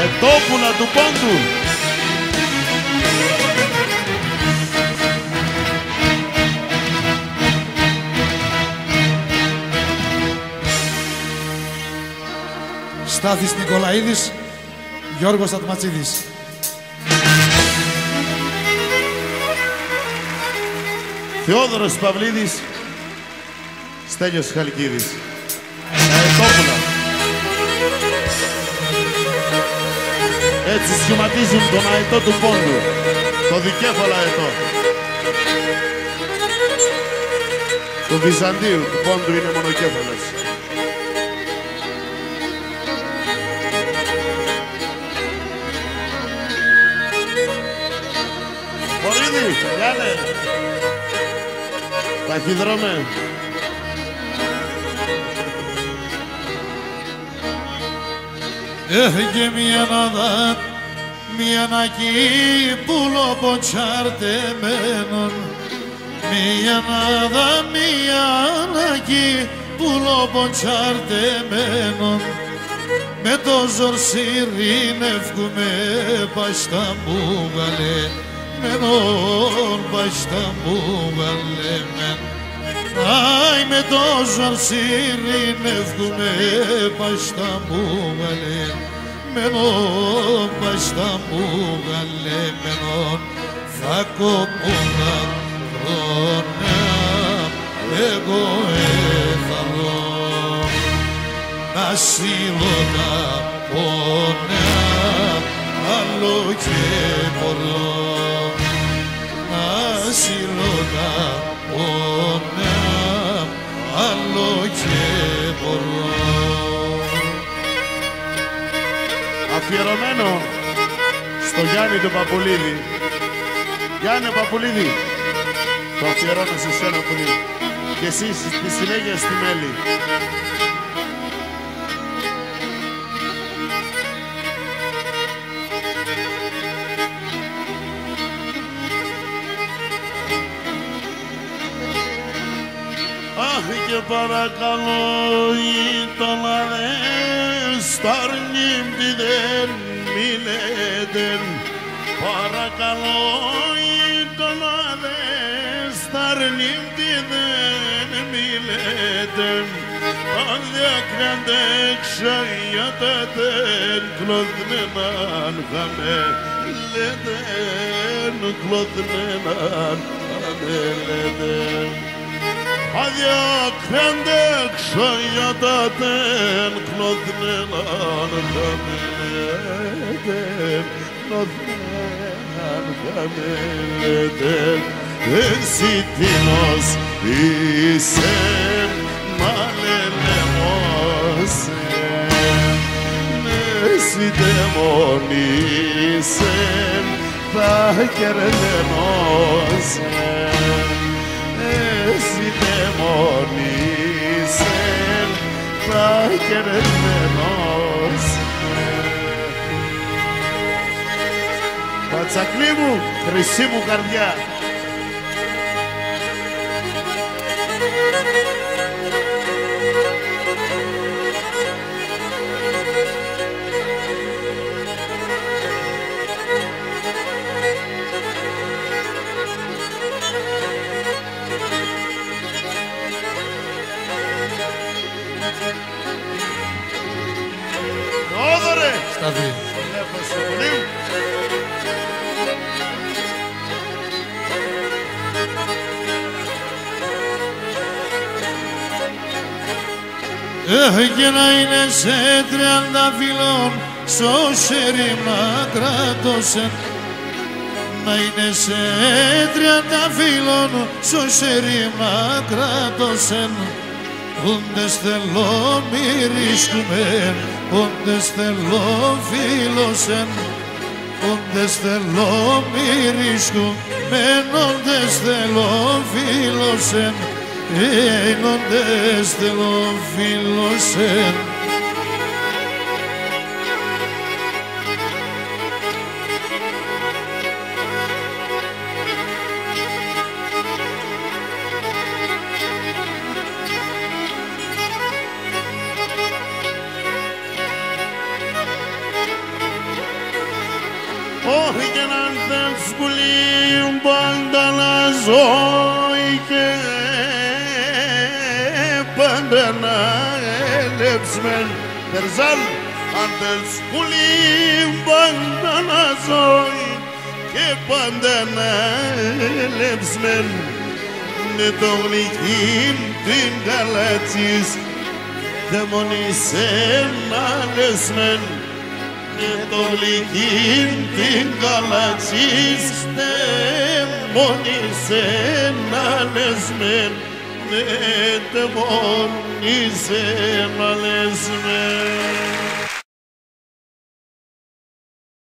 ετόπουλα του πόντου. Στάθης Νικολαίδης, Γιώργος Ατματσίδης. Θεόδωρος Παυλίδης, Στέλιος Χαλκίδης. Ετόπουλα. Έτσι σχηματίζουν τον αετό του πόντου, το δικέφαλο αετό. Του Βυζαντίου, του πόντου είναι μονοκέφαλος. Βορύδη, γιάνε. Ταχυδρόμε. Έφυγε μια νάδα, μια νακή πουλοποτσαρτεμένον. Μια νάδα, μια νακή πουλοποτσαρτεμένον. Με το ζορσίριν ευκούμε πάστα μου γαλέ. Μενον πάστα μου γαλέ μεν. Άι με το ζορσίριν ευκούμε πάστα μου γαλέ. Μενον πάστα μου γαλέ μενον. Θα κοπούνα χρόνια εγώ εθαρώ. Να σύλλω τα πόνια άλλο και μπορώ. Να σύλλω τα πόνια άλλο και μπορώ. Αφιερωμένο στο Γιάννη του Παπουλίδη. Γιάννη Παπουλίδη, το αφιερώνω σε σένα πολύ. Και εσύ στη συνέχεια στη μέλη. Αχ και παρακαλώ ήταν σταρνίμτη δεν μιλέτε. Παρακαλώ ήταν σταρνίμτη δεν μιλέτε. Αν διακράντε ξαγιάτα δεν κλωθνέναν χαμέ. Λέτε κλωθνέναν χαμέ λέτε. Αδιάκραντε ξαγιάτα τεν κλωθνέναν χαμελέτεν, κλωθνέναν χαμελέτεν. Εσύ τίνος είσαι μαλελεμώσεν, εσύ δαίμον είσαι θα κερδενώσεν. Εσύ δαίμον είσαι θα κερδενώσεν. Πατσακλή μου, χρυσή μου καρδιά. Όδωρε! Σταθεί. Και να είναι σε 30 φύλλων σώσε ρήμνα κράτωσεν. Να είναι σε 30 φύλλων σώσε ρήμνα κράτωσεν. Όντες θέλω μυρίσκουμεν, όντες θέλω φίλωσεν. Όντες θέλω μυρίσκουμεν, όντες θέλω φίλωσεν. Όντες θέλω φίλωσεν. όχι και να δεν σκουλεί πάντα να ζω και πάντα να έλεψμεν Τερζάλ αν δεν σκουλεί πάντα να ζω και πάντα να έλεψμεν με το γλυκύν την καλατσής δαιμονίσεν αλεσμεν με το γλυκύν την καλατσής δαιμονίσεν αλεσμεν με δαιμονίσεν αλεσμεν